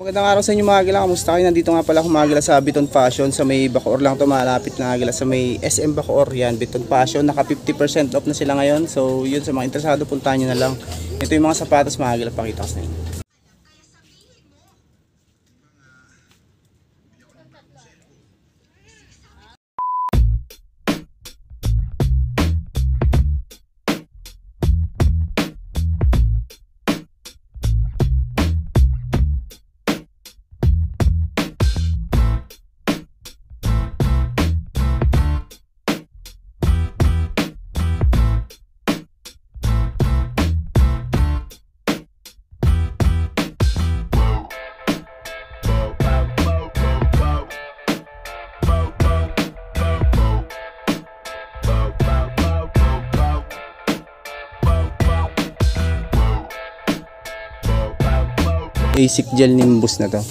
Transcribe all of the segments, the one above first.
Magandang araw sa inyo mga Agila, kamusta kayo? Nandito nga pala ako mga Agila sa Biton Fashion. Sa may Bacoor lang to, malapit na Agila sa may SM Bacoor. Yan, Biton Fashion, naka 50% off na sila ngayon. So yun, sa mga interesado, puntahan nyo na lang. Ito yung mga sapatos mga Agila, pakita ko sa inyo. Basic gel Nimbus na to,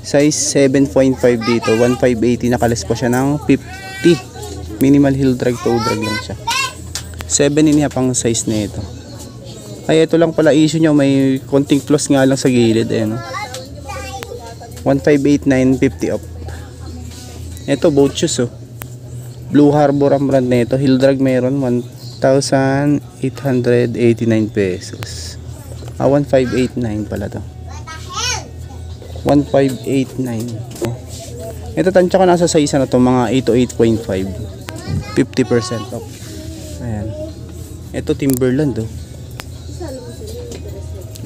size 7.5 dito, 1580, nakalas po siya ng 50, minimal heel drag, toe drag lang siya, 7.5 ang size na ito. Ay ito lang pala issue nyo, may konting plus nga lang sa gilid no? 1589, 50 off. Ito boat shoes Blue Harbor ang brand na ito, heel drag meron 1,889 pesos. 1589 pala to, 1589. Ito tansya ko nasa size na to, mga 8 to 8.5, 50% off. Ayan. Ito Timberland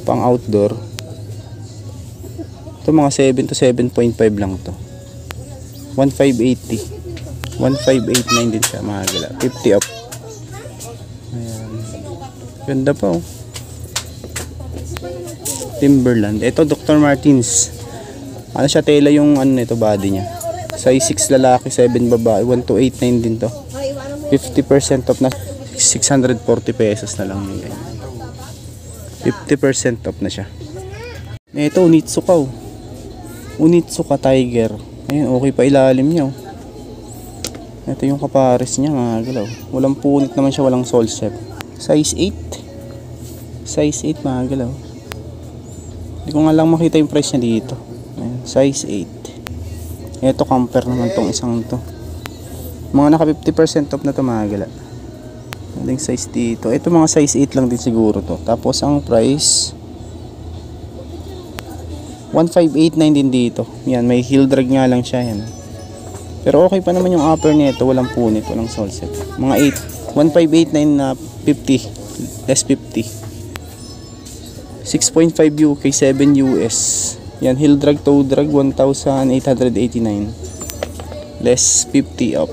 pang outdoor. Ito mga 7 to 7.5 lang to, 1580, 1589 din siya mga Agila, 50 off. Ayan. Ganda pa Timberland. Ito Dr. Martens. Ano siya, tela yung ano nito, body niya. Size 6 lalaki, 7 babae, 1289 din to. 50% off na, 640 pesos na lang yun. 50% off na siya. Ito Onitsuka Onitsuka Tiger. Ayun, okay pa ilalim niya Ito yung kapares niya mga galaw. Walang punit naman siya, walang sole set. Size 8. Size 8 mga galaw. Hindi ko nga lang makita yung price niya dito. Ayan, size 8. Ito compare naman tong isang to. Mga naka 50% off na to mga Agila. Aling size dito. Ito mga size 8 lang din siguro to. Tapos ang price 1589 din dito. Yan, may heel drag nga lang siya yan. Pero okay pa naman yung upper nito, walang punit, walang sole set. Mga 8, 1589 na 50, less 50. 6.5 UK, 7 US. Yan, heel drag, toe drag, 1,889. Less 50 up.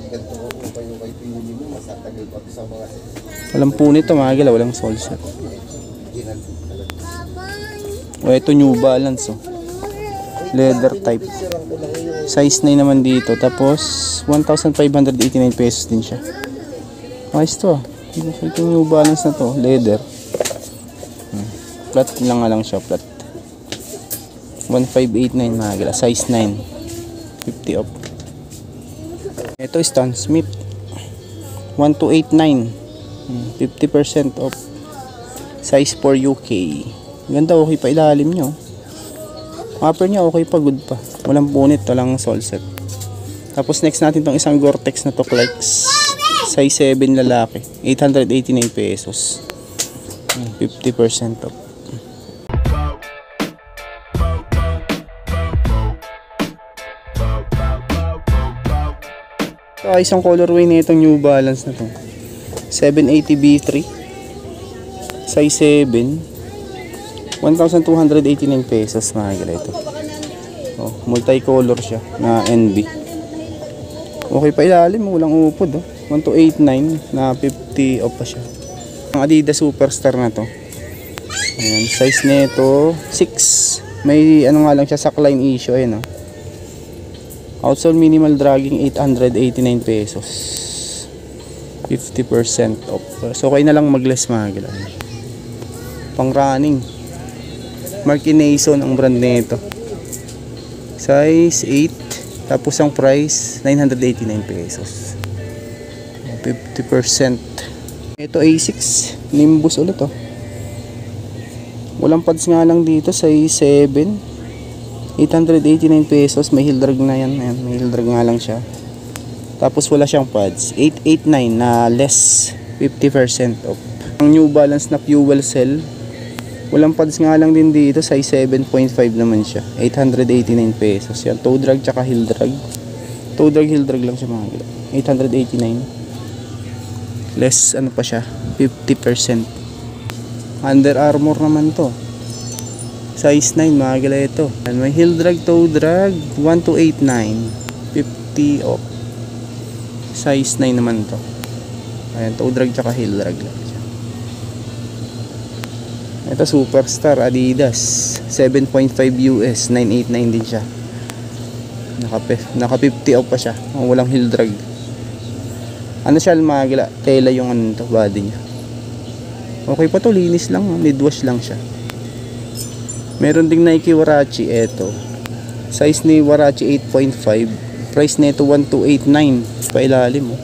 Walang punit ito mga Agila, walang sole set. Ito New Balance leather type. Size 9 naman dito. Tapos 1,589 pesos din siya. Ayos to Ito New Balance na to, leather. Flat lang siya, flat. 1589 mga Agila, size 9, 50 off. Ito Stan Smith 1289, 50% off, size 4 UK. Ganda, okay pa ilalim nyo. Upper nya okay pa, good pa, walang punit, walang sole set. Tapos next natin tong isang Gore-Tex na to, Clarks, size 7 lalaki, 889 pesos, 50% off. Isang colorway na itong New Balance na to, 780 B3, size 7, 1,289 pesos mga Agila ito. Multicolor siya na NB. Okay pa ilalim, walang upod 1289 na 50 off pa siya. Ang Adidas Superstar na to. Ayan, size nito 6. May ano nga lang siya, sackline issue Outsole minimal dragging, 889 pesos. 50% off. So okay na lang mag-less mga Agila. Pang running. Marky Nason ang brand nito. Size 8. Tapos ang price 989 pesos. 50%. Ito A6 Nimbus ulit Walang pads nga lang dito, size 7. 889 pesos. May heel drag na yan. Ayan, may heel drag nga lang siya. Tapos wala siyang pads. 889 na less 50% off. Ang New Balance na fuel cell. Walang pads nga lang din dito. Size 7.5 naman siya. 889 pesos. Yan, toe drag tsaka heel drag. Toe drag, heel drag lang siya mga gila. 889. Less ano pa siya, 50%. Under Armour naman to. Size 9 mga gila ito. And may heel drag, toe drag 1289. 50 off. Size 9 naman to. Ayan, toe drag tsaka heel drag lang siya. Ito Superstar Adidas 7.5 US 989 din siya. Naka 50 off pa siya. Walang heel drag. Ano siya magila? Tela yung ano to, body niya. Okay pa to, linis lang, mid wash lang siya. Meron ding Nike Warachi ito. Size ni Warachi 8.5. Price nito 1289. Pa ilalim oh.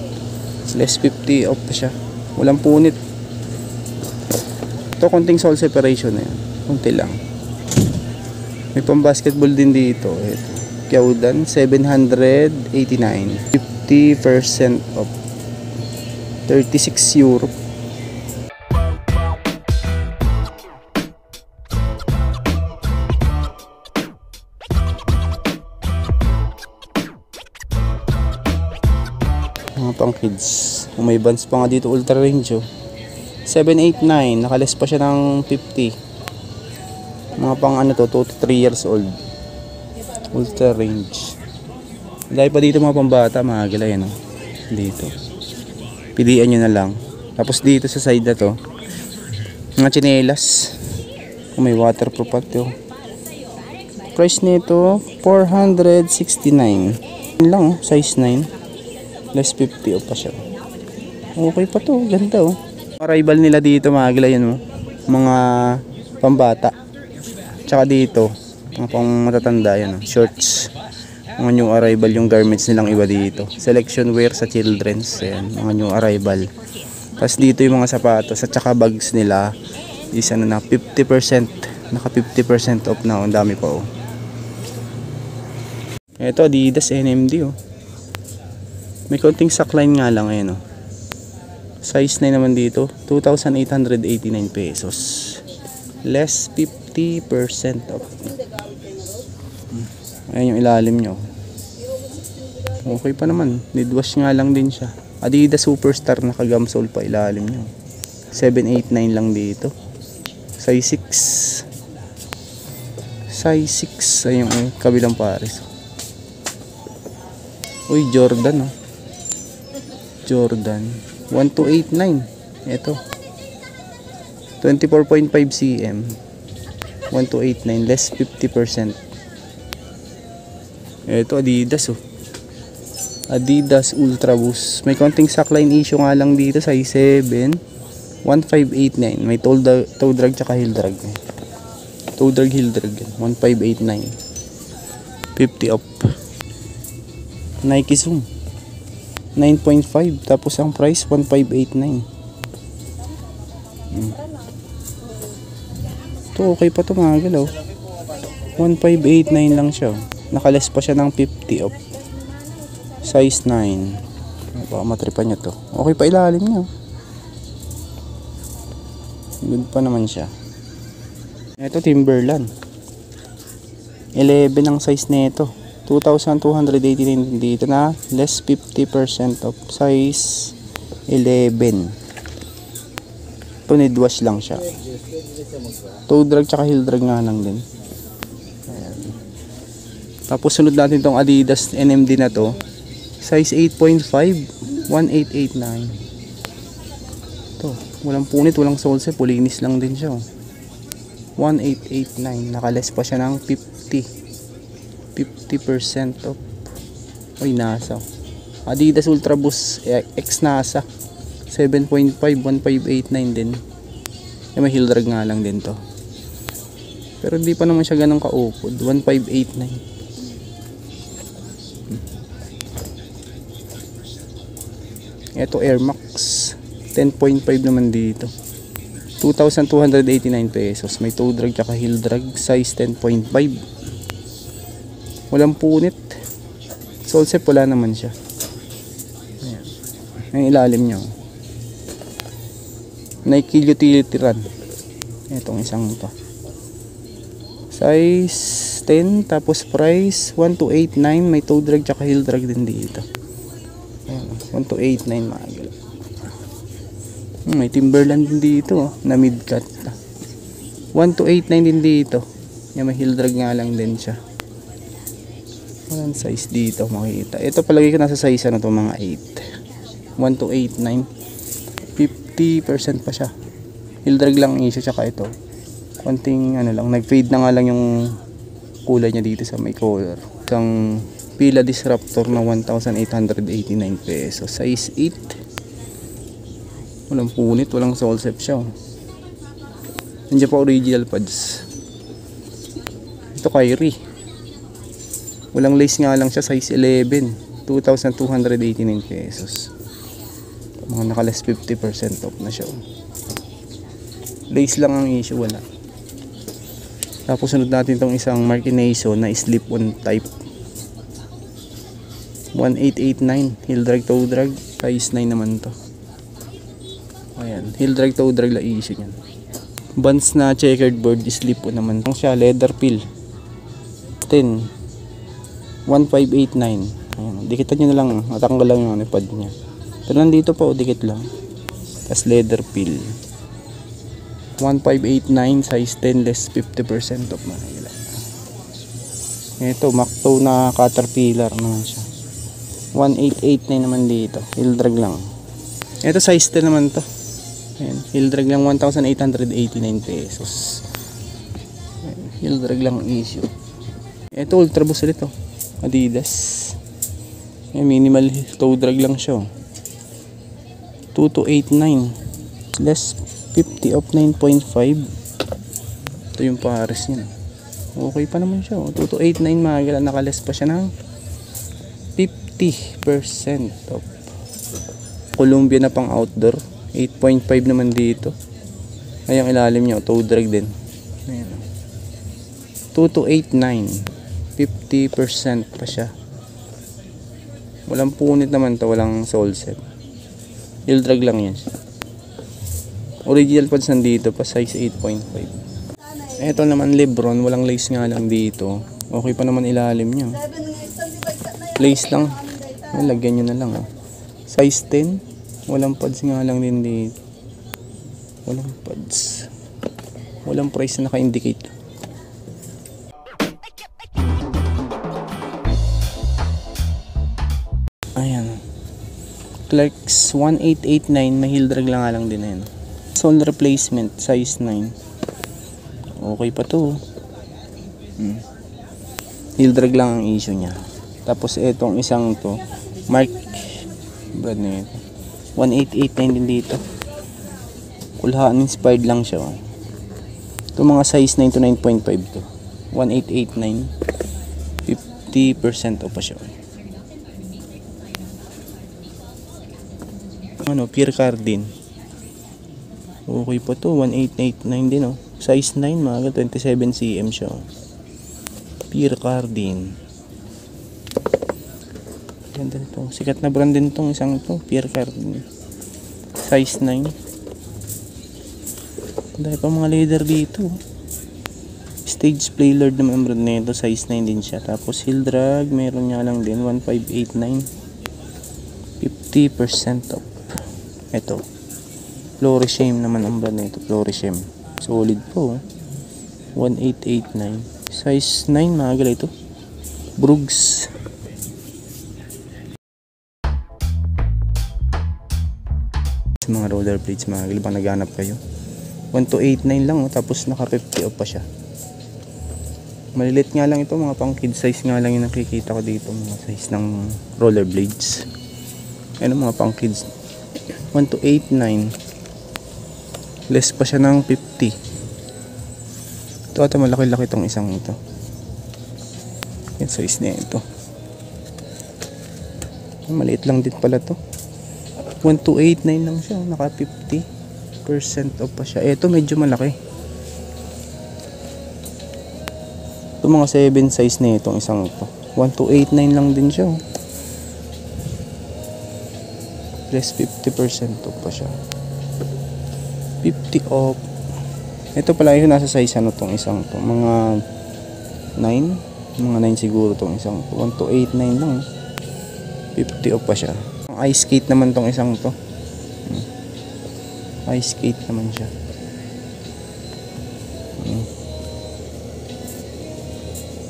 Less 50 off pa siya. Walang punit. Ito konting sole separation na yan. Konti lang. May pang basketball din dito. Ito. Kyodan 789. 50% off. 36 euro. Mga pang kids. May bands pa nga dito, ultra range oh. 789, nakales pa siya ng 50. Mga pang ano to, 2 to 3 years old. Ultra range. Dahil pa dito mga pambata, mga gila yan oh. Dito. Pilihan nyo na lang. Tapos dito sa side na to, mga tsinelas. May waterproof pa to. Price nito 469. Yun lang oh, size 9. Less 50 o pa siya. Okay pa to, ganda oh. Arrival nila dito mga gila yan oh. Mga pambata. Tsaka dito, mga pang matatanda yan oh. Shorts. Mga new arrival yung garments nilang iba dito. Selection wear sa children's. Ayan, mga new arrival. Tapos dito yung mga sapatos at saka bags nila is ano na 50%. Naka 50% off na. Ang dami pa oh. Ito Adidas NMD oh. May konting sackline nga lang ayan oh. Size 9 naman dito. 2,889 pesos. Less 50% off. Ayan yung ilalim nyo. Okay pa naman. Need wash nga lang din siya. Adidas Superstar naka-gamsole pa ilalim nyo. 789 lang dito. Size 6. Size 6. Ayun yung kabilang pares. Uy, Jordan oh. Jordan 1289. Ito 24.5 cm 1289. Less 50%. Ito Adidas oh. Adidas Ultra Boost. May konting sackline issue nga lang dito. Size 7. 1589. May toe drag tsaka heel drag. Toe drag heel drag. 1589. 50 off. Nike Zoom 9.5. Tapos ang price 1589. Ito okay pa to mga galaw. 1589 lang siya. Nakales pa siya ng 50 off. Size 9. Baka matripan nyo to. Okay pa ilalim nyo. Good pa naman siya. Ito Timberland 11 ang size nito. 2,289 dito na. Less 50% off. Size 11. Ito need wash lang siya. Toe drag tsaka heel drag nga lang din. Tapos sunod natin tong Adidas NMD na to. Size 8.5. 1889. Ito. Walang punit, walang solse. Pulinis lang din siya. 1889. Nakales pa siya ng 50% off. Uy, NASA. Adidas Ultra Boost X NASA. 7.5. 1589 din. May heel drag nga lang din to. Pero hindi pa naman siya ganun kaupod. 1589. Ito Air Max 10.5 naman dito. 2,289 pesos. May toe drag tsaka heel drag. Size 10.5. Walang punit. Solsep wala naman siya. Ayan. Yung ilalim niya. Nike utility run. Itong isang to. Size 10, tapos price 1289. May toe drag tsaka heel drag din dito. Ayan, 1289 mga idol. May Timberland din dito na mid cut. 1289 din dito. Yan, may heel drag nga lang din siya. Walang size dito makikita. Ito palagi ko nasa size ano to, mga 8. 1289. 50% pa siya. Heel drag lang issue, tsaka ito. Konting ano lang, nag-fade na nga lang yung kulay niya dito sa may color. Isang Pila Disruptor na 1,889 pesos. Size 8. Walang punit, walang solsep siya. Nandiyan pa original pads. Ito Kyrie. Walang lace nga lang siya, size 11. 2,289 pesos. Mga nakalas 50% off na siya. Lace lang ang issue, wala. Tapos sunod natin itong isang Marky Nason na slip-on type. 1889. Heel drag, toe drag. Size 9 naman to. Ayan, heel drag, toe drag la issue niyan. Buns na checkered board, slip-on naman siya, leather pill. 10. 1589. Ayan, dikitan nyo na lang, matanggal lang yung pad niya. Pero nandito pa, dikit lang. Tapos leather pill. 1589, size 10, less 50% off mga nila. Ito, Macto na Caterpillar naman siya. 1889 naman dito, heel drag lang. Ito size 10 naman to. Ayan, heel drag lang, 1,889 pesos. Ayan, heel drag lang issue. Ito Ultra Boost ulit to, Adidas. Ayan, minimal toe drag lang siya. 2289, less 50 of 9.5. Ito yung pares niya. Okay pa naman siya. 2289 mga, nakaless pa siya ng 50% of Columbia na pang outdoor. 8.5 naman dito. Ay, ang ilalim niya, toe drag din. Ayan. 2289. 50% pa siya. Walang punit naman to, walang sole set. Heel drag lang yan. Original pads nandito pa, size 8.5. Ito naman Lebron, walang lace nga lang dito. Okay pa naman ilalim niya. Lace lang. Ay, lagyan nyo na lang. Size 10. Walang pads nga lang din dito. Walang pads. Walang price na naka-indicate. Ayan. Clarks 1889. May heel drag lang nga lang din. Ayan. Sole replacement. Size 9. Okay pa to. Heel drag lang ang issue niya. Tapos itong isang to, Mark brand na ito, 1889 din dito. Kulhaan inspired lang siya. Ito mga size 9 to 9.5 to. 1889. 50% off pa siya. Ano, Pierre Cardin. Okay pa to, 1889 din oh. Size 9 mga 27 cm siya. Pierre Cardin. Ganda nito. Sikat na brand din tong isang to, Pierre Cardin. Size 9. Dahil pa mga leather dito. Stage Play Lord naman brand nito, size 9 din siya. Tapos heel drag, meron niya lang din 1589. 50% off. Ito. Florishame naman ang brand nito, Florishame. Solid po. 1889. Size 9 mga gala ito. Brooks. Mga rollerblades mga gala, pang naghanap kayo. 1289 lang oh, tapos naka 50 off pa siya. Malilit nga lang ito, mga pang kid size nga lang yung nakikita ko dito, mga size ng rollerblades. Ano mga pang kids. 1289. Less pa siya ng 50. Ito ata malaki-laki itong isang ito. Yan size na ito. Maliit lang din pala to. 1289 lang siya, naka 50% off pa siya. Ito medyo malaki. Ito mga 7 size na itong isang ito. 1289 lang din siya. Plus 50% off pa siya. 50 off. Ito pala yung nasa size ano tong isang to. Mga 9. Mga 9 siguro tong isang to. 1289 lang. 50 off pa siya. Ice skate naman tong isang to. Ice skate naman siya.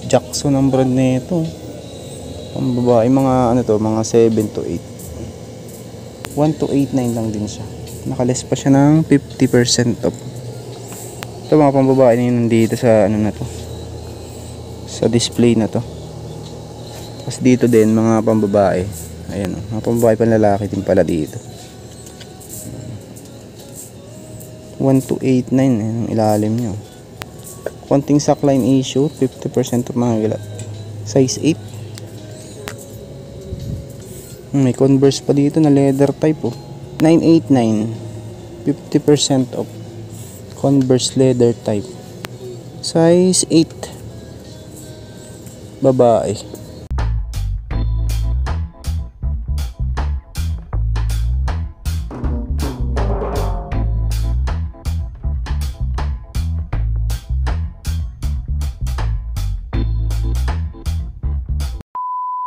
Jackson ang brand nito. Ang babae mga ano to, mga 7 to 8. 1289 lang din siya. Nakales pa siya ng 50% off. Ito mga pambabae na yun nandito sa ano na to. Sa display na to. Tapos dito din mga pambabae. Ayan o, mga pambabae panlalaki din pala dito. 1289 ang ilalim nyo. Konting sackline issue, 50% of mga gila. Size 8. May Converse pa dito na leather type oh. 989. 50% off. Converse leather type. Size 8. Babae.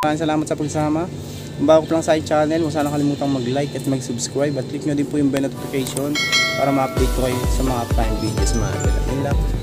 Maraming salamat sa pagsama. Kung bago pa lang sa channel, huwag sana kalimutang mag-like at mag-subscribe at click nyo din po yung bell notification para ma-update ko kayo sa mga upcoming videos mga kapatid.